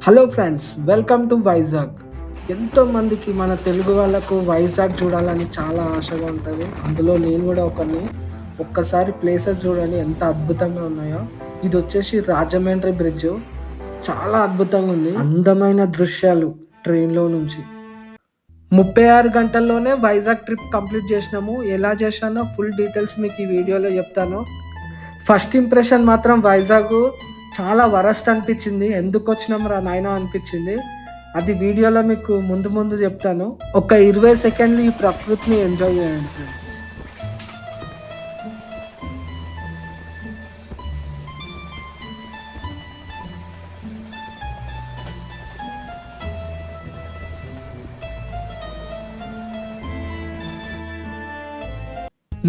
Hello friends, welcome to Vizag. ఎంతోమందికి మన తెలుగు వాళ్ళకు వైజాగ్ చూడాలని చాలా ఆశగా ఉంటుంది. అందులో నేను కూడా ఒకరిని. ఒక్కసారి ప్లేసెస్ చూడండి ఎంత అద్భుతంగా ఉన్నాయో. ఇది వచ్చేసి రాజమండ్రి బ్రిడ్జ్. చాలా అద్భుతంగా ఉంది. అందమైన దృశ్యాలు ట్రైన్లో నుంచి. 36 గంటల్లోనే వైజాగ్ ట్రిప్ కంప్లీట్ చేసినాము. ఎలా చేశానో ఫుల్ డీటెయిల్స్ మీకు ఈ వీడియోలో చెప్తాను. ఫస్ట్ ఇంప్రెషన్ మాత్రం వైజాగ్ చాలా వరస్ట్ అనిపించింది. ఎందుకు వచ్చినాం రా నాయన అనిపించింది. అది వీడియోలో మీకు ముందు చెప్తాను. ఒక 20 సెకండ్లు ఈ ప్రకృతిని ఎంజాయ్ చేయండి ఫ్రెండ్స్.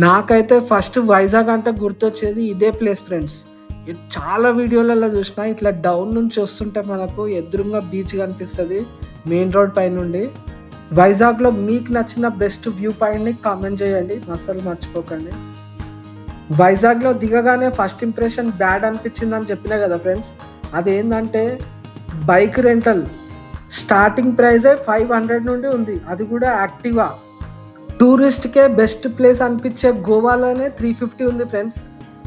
నాకైతే ఫస్ట్ వైజాగ్ అంటే గుర్తొచ్చేది ఇదే ప్లేస్ ఫ్రెండ్స్. చాలా వీడియోలలో చూసిన ఇట్లా డౌన్ నుంచి వస్తుంటే మనకు ఎదురుగా బీచ్ కనిపిస్తుంది మెయిన్ రోడ్ పై నుండి. వైజాగ్లో మీకు నచ్చిన బెస్ట్ వ్యూ పాయింట్ని కామెంట్ చేయండి, అస్సలు మర్చిపోకండి. వైజాగ్లో దిగగానే ఫస్ట్ ఇంప్రెషన్ బ్యాడ్ అనిపించింది అని చెప్పినా కదా ఫ్రెండ్స్. అదేంటంటే బైక్ రెంటల్ స్టార్టింగ్ ప్రైజే 500 నుండి ఉంది, అది కూడా యాక్టివా. టూరిస్ట్కే బెస్ట్ ప్లేస్ అనిపించే గోవాలోనే 350 ఉంది ఫ్రెండ్స్.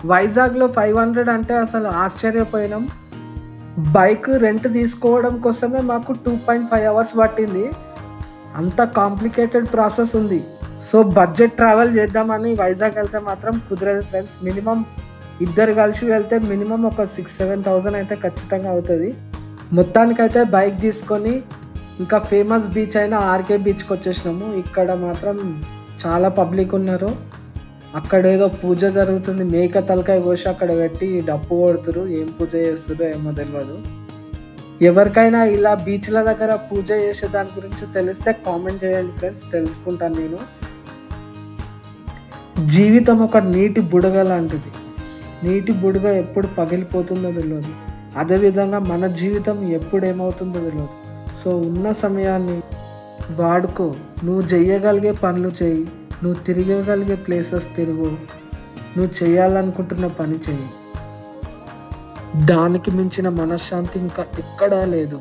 వైజాగ్లో 500 అంటే అసలు ఆశ్చర్యపోయినాం. బైక్ రెంట్ తీసుకోవడం కోసమే మాకు 2.5 అవర్స్ పట్టింది. అంత కాంప్లికేటెడ్ ప్రాసెస్ ఉంది. సో బడ్జెట్ ట్రావెల్ చేద్దామని వైజాగ్ వెళ్తే మాత్రం కుదరదు ఫ్రెండ్స్. మినిమం ఇద్దరు కలిసి వెళ్తే మినిమం ఒక 6-7,000 అయితే ఖచ్చితంగా అవుతుంది. మొత్తానికైతే బైక్ తీసుకొని ఇంకా ఫేమస్ బీచ్ అయిన ఆర్కే బీచ్కి వచ్చేసినాము. ఇక్కడ మాత్రం చాలా పబ్లిక్ ఉన్నారు. అక్కడ ఏదో పూజ జరుగుతుంది. మేక తలకాయ కోసి అక్కడ పెట్టి డప్పు కొడుతురు. ఏం పూజ చేస్తురో ఏమో తెలియదు. ఎవరికైనా ఇలా బీచ్ల దగ్గర పూజ చేసే దాని గురించి తెలిస్తే కామెంట్ చేయండి ఫ్రెండ్స్, తెలుసుకుంటాను నేను. జీవితం ఒక నీటి బుడగ లాంటిది. నీటి బుడగ ఎప్పుడు పగిలిపోతుందో తెలియదు. అదేవిధంగా మన జీవితం ఎప్పుడు ఏమవుతుందో తెలియదు. సో ఉన్న సమయాన్ని వాడుకో. నువ్వు చేయగలిగే పనులు చేయి, నువ్వు తిరగగలిగే ప్లేసెస్ తిరుగు, నువ్వు చేయాలనుకుంటున్న పని చేయి. దానికి మించిన మనశ్శాంతి ఇంకా ఎక్కడా లేదు.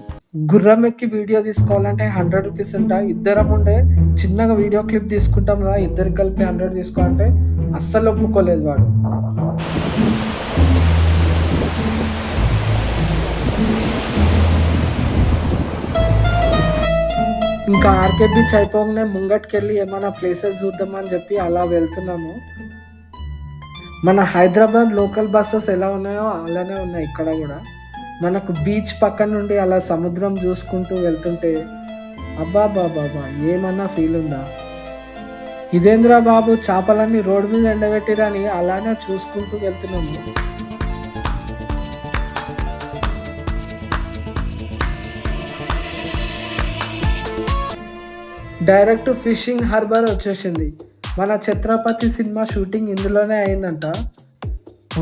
గుర్రం ఎక్కి వీడియో తీసుకోవాలంటే 100 రూపీస్ అంట. ఇద్దరం ఉండే చిన్నగా వీడియో క్లిప్ తీసుకుంటాం రా, ఇద్దరికి కలిపి 100 తీసుకోవాలంటే అస్సలు ఒప్పుకోలేదు వాడు. ఇంకా ఆర్కే బీచ్ అయిపోగానే ముంగట్కి వెళ్ళి ఏమైనా ప్లేసెస్ చూద్దామని చెప్పి అలా వెళ్తున్నాము. మన హైదరాబాద్ లోకల్ బస్సెస్ ఎలా ఉన్నాయో అలానే ఉన్నాయి ఇక్కడ కూడా. మనకు బీచ్ పక్కన నుండి అలా సముద్రం చూసుకుంటూ వెళ్తుంటే అబ్బా బాబా ఏమన్నా ఫీల్ ఉందా. ఇదేంద్రా బాబు చేపలన్నీ రోడ్డు మీద ఎండబెట్టిరని అలానే చూసుకుంటూ వెళ్తున్నాము. డైరెక్ట్ ఫిషింగ్ హార్బర్ వచ్చేసింది. మన ఛత్రపతి సినిమా షూటింగ్ ఇందులోనే అయిందంట.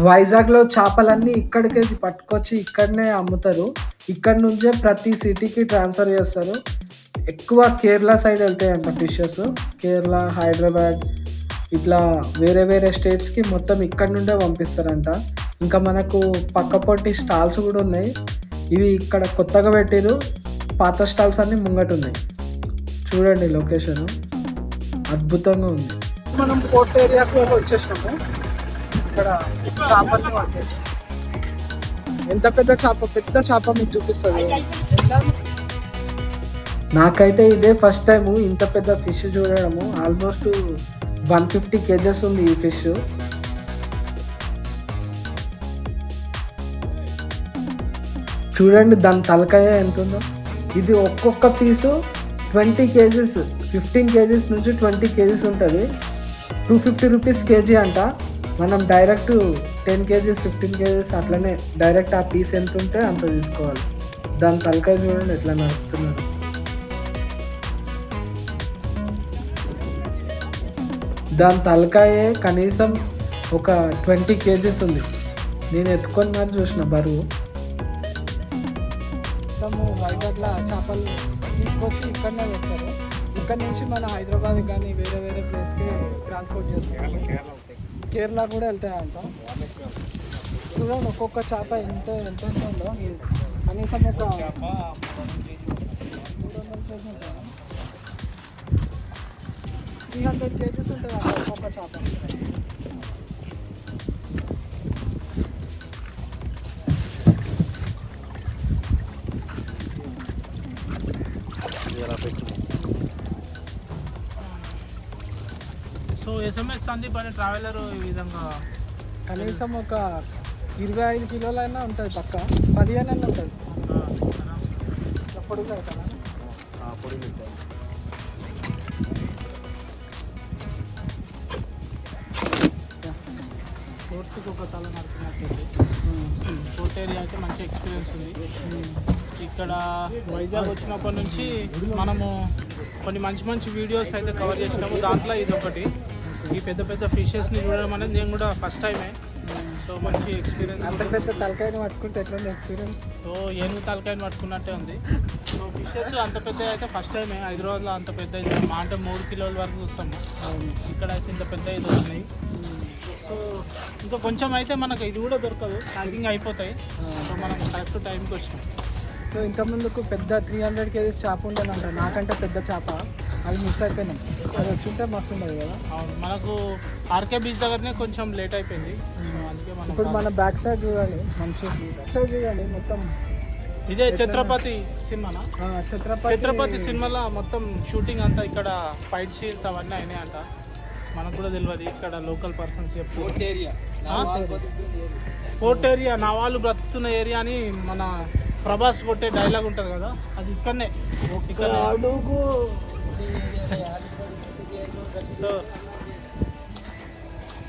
వైజాగ్లో చేపలన్నీ ఇక్కడికే పట్టుకొచ్చి ఇక్కడనే అమ్ముతారు. ఇక్కడి నుంచే ప్రతి సిటీకి ట్రాన్స్ఫర్ చేస్తారు. ఎక్కువ కేరళ సైడ్ వెళ్తాయంట ఫిషెస్. కేరళ, హైదరాబాద్ ఇట్లా వేరే స్టేట్స్కి మొత్తం ఇక్కడ నుండే పంపిస్తారంట. ఇంకా మనకు పక్కపొట్టి స్టాల్స్ కూడా ఉన్నాయి. ఇవి ఇక్కడ కొత్తగా పెట్టిరు. పాత స్టాల్స్ అన్నీ ముంగట ఉన్నాయి. చూడండి లొకేషన్ అద్భుతంగా ఉంది. మనం పోర్ట్ ఏరియాకి వచ్చేసాము. ఇక్కడ చేపలు వచ్చేసి ఎంత పెద్ద చేప మీకు చూపిస్తుంది. నాకైతే ఇదే ఫస్ట్ టైము ఇంత పెద్ద ఫిష్ చూడడము. ఆల్మోస్ట్ 150 kgs ఉంది ఈ ఫిష్. చూడండి దాని తలకాయ ఎంత ఉందో. ఇది ఒక్కొక్క పీసు 20 kgs, 15 kgs నుంచి 20 kgs ఉంటుంది. 250 రూపీస్ కేజీ అంట. మనం డైరెక్ట్ 10 kgs 15 kgs అట్లనే డైరెక్ట్ ఆ పీస్ ఎంత ఉంటే అంత తీసుకోవాలి. దాని తలకాయ చూడండి ఎట్లా నడుస్తున్నారు. దాని తలకాయే కనీసం ఒక 20 kgs ఉంది. నేను ఎత్తుకొని మరి చూసిన బరువు. వైజాగ్లో చేపలు తీసుకొచ్చి ఇక్కడనే పెట్టారు. ఇక్కడ నుంచి మన హైదరాబాద్ కానీ వేరే ప్లేస్కి ట్రాన్స్పోర్ట్ చేస్తారు. కేరళ కూడా వెళ్తాయంట. చూడండి ఒక్కొక్క చేప ఎంత ఉందో. కనీసం ఒక 300 కేజీస్ ఉంటుంది అక్కడ ఒక్కొక్క చేప. సో SMS సందీప్ అనే ట్రావెలర్ ఈ విధంగా కనీసం ఒక 25 కిలోలైనా ఉంటుంది, పక్క 15 అయినా ఉంటుంది. పొడుగు అవుతుందా? ఫోర్త్కి ఒక తల నడుపుతున్నట్టు. ఫోర్త్ ఏరియా అయితే మంచి ఎక్స్పీరియన్స్ ఉంది. ఇక్కడ వైజాగ్ వచ్చినప్పటి నుంచి మనము కొన్ని మంచి మంచి వీడియోస్ అయితే కవర్ చేసినాము. దాంట్లో ఇది ఒకటి. ఈ పెద్ద పెద్ద ఫిషెస్ని చూడడం అనేది నేను కూడా ఫస్ట్ టైమే. సో మంచి ఎక్స్పీరియన్స్. అంత పెద్ద తలకాయని పట్టుకుంటే ఎట్లా ఎక్స్పీరియన్స్? సో ఏనుగు తలకాయని పట్టుకున్నట్టే ఉంది. సో ఫిషెస్ అంత పెద్ద అయితే ఫస్ట్ టైమే. హైదరాబాద్లో అంత పెద్ద మా అంటే 3 కిలోల వరకు చూస్తాము. ఇక్కడ అయితే ఇంత పెద్ద ఇది వస్తున్నాయి. సో ఇంకా కొంచెం అయితే మనకు ఇది కూడా దొరకదు, ప్యాకింగ్ అయిపోతాయి. సో మనం కరెక్ట్ టైంకి వచ్చినాం. సో ఇంకా ముందుకు పెద్ద 300 కేజీస్ చేప ఉండదంట, నాకంటే పెద్ద చేప. అది మిస్ అయిపోయినాం. అది వచ్చింటే మస్తు ఉండదు కదా. అవును, మనకు ఆర్కే బీచ్ దగ్గరనే కొంచెం లేట్ అయిపోయింది. అందుకే మనం ఇప్పుడు మన బ్యాక్ సైడ్ చూడండి, మంచి బ్యాక్ సైడ్ చూడండి మొత్తం. ఇదే ఛత్రపతి సినిమానా? ఛత్రపతి సినిమాలో మొత్తం షూటింగ్ అంతా ఇక్కడ ఫైట్ సీన్స్ అవన్నీ అయినాయి అంట. మనకు కూడా తెలియదు. ఇక్కడ లోకల్ పర్సన్స్ చెప్పు పోర్ట్ ఏరియా నా వాళ్ళు బ్రతుకుతున్న ఏరియా అని మన ప్రభాస్ కొట్టే డైలాగ్ ఉంటుంది కదా, అది ఇక్కడనే. ఇక్కడ అడుగు. సో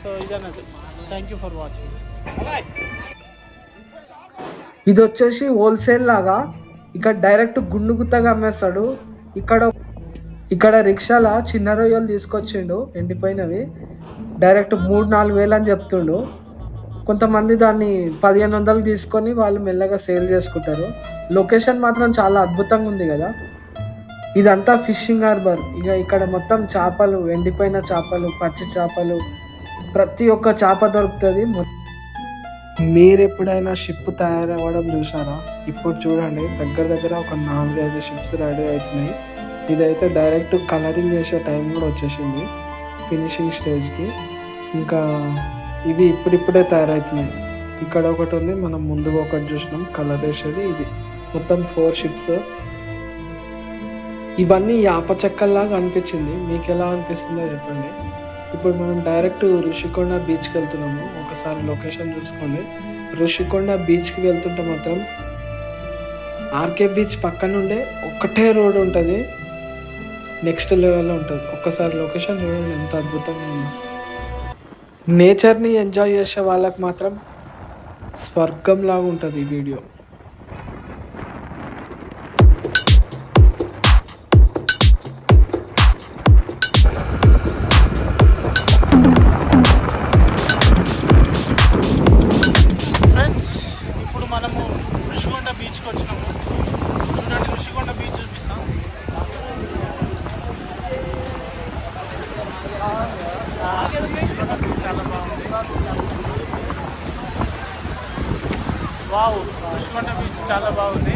సో ఇదన్నది. Thank you for watching. ఇది వచ్చేసి హోల్సేల్ లాగా ఇక్కడ డైరెక్ట్ గుండు గుత్తగా అమ్మేస్తాడు. ఇక్కడ రిక్షాల చిన్న రొయ్యలు తీసుకొచ్చిండు, ఎండిపోయినవి. డైరెక్ట్ 3-4 వేలు అని చెప్తుండు. కొంతమంది దాన్ని 1500 తీసుకొని వాళ్ళు మెల్లగా సేల్ చేసుకుంటారు. లొకేషన్ మాత్రం చాలా అద్భుతంగా ఉంది కదా. ఇదంతా ఫిషింగ్ హార్బర్. ఇక్కడ మొత్తం చేపలు, ఎండిపోయిన చేపలు, పచ్చి చేపలు, ప్రతి ఒక్క చేప దొరుకుతుంది. మీరు ఎప్పుడైనా షిప్ తయారవ్వడం చూసారా? ఇప్పుడు చూడండి, దగ్గర ఒక 4-5 షిప్స్ రెడీ అవుతున్నాయి. ఇదైతే డైరెక్ట్ కలరింగ్ చేసే టైం కూడా వచ్చేసింది, ఫినిషింగ్ స్టేజ్కి. ఇంకా ఇవి ఇప్పుడిప్పుడే తయారవుతున్నాయి. ఇక్కడ ఒకటి ఉంది, మనం ముందుగా ఒకటి చూసినాం కలర్ వేసేది. ఇది మొత్తం 4 షిప్స్. ఇవన్నీ యాప చెక్కల్లాగా అనిపించింది. మీకు ఎలా అనిపిస్తుందో చెప్పండి. ఇప్పుడు మనం డైరెక్ట్ ఋషికొండ బీచ్కి వెళ్తున్నాము. ఒకసారి లొకేషన్ చూసుకోండి. ఋషికొండ బీచ్కి వెళ్తుంటే మాత్రం ఆర్కే బీచ్ పక్కన నుండే ఒకటే రోడ్ ఉంటుంది, నెక్స్ట్ లెవెల్లో ఉంటుంది. ఒక్కసారి లొకేషన్ చూడండి ఎంత అద్భుతంగా ఉందో. నేచర్ని ఎంజాయ్ చేసే వాళ్ళకి మాత్రం స్వర్గంలాగా ఉంటుంది ఈ వీడియో. ఫ్రెండ్స్, ఇప్పుడు మనము ఋషికొండ బీచ్కి వచ్చినాము. చూడండి, ఋషికొండ బీచ్ చూపిస్తాం. చాలా బాగుంది. వావ్, ఋషికొండ బీచ్ చాలా బాగుంది.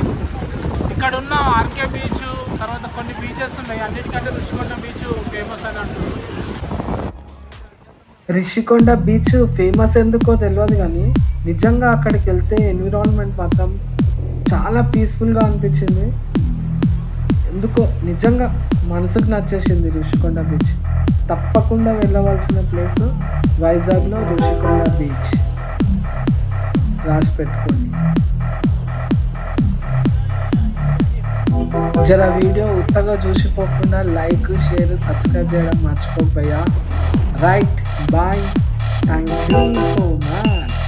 ఇక్కడ ఉన్న ఆర్కే బీచ్, తర్వాత కొన్ని బీచెస్ ఉన్నాయి. అన్నిటికంటే ఋషికొండ బీచ్ ఫేమస్ అని అంటున్నారు. రిషికొండ బీచ్ ఫేమస్ ఎందుకో తెలియదు, కానీ నిజంగా అక్కడికి వెళ్తే ఎన్విరాన్మెంట్ మాత్రం చాలా పీస్ఫుల్గా అనిపించింది. ఎందుకో నిజంగా మనసుకు నచ్చేసింది ఋషికొండ బీచ్. తప్పకుండా వెళ్ళవలసిన ప్లేస్ వైజాగ్లో ఋషికొండ బీచ్. రాసి పెట్టుకోండి. జర వీడియో ఉత్తగా చూసిపోకుండా లైక్, షేర్, సబ్స్క్రైబ్ చేయడం మర్చిపోకపోయా. Right, bye, thank you so much.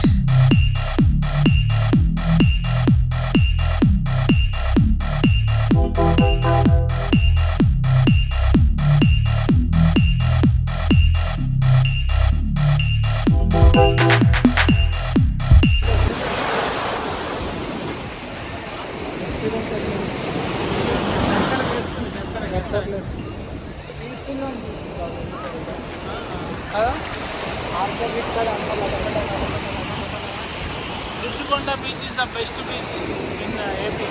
Rushikonda beach is the best beach in AP.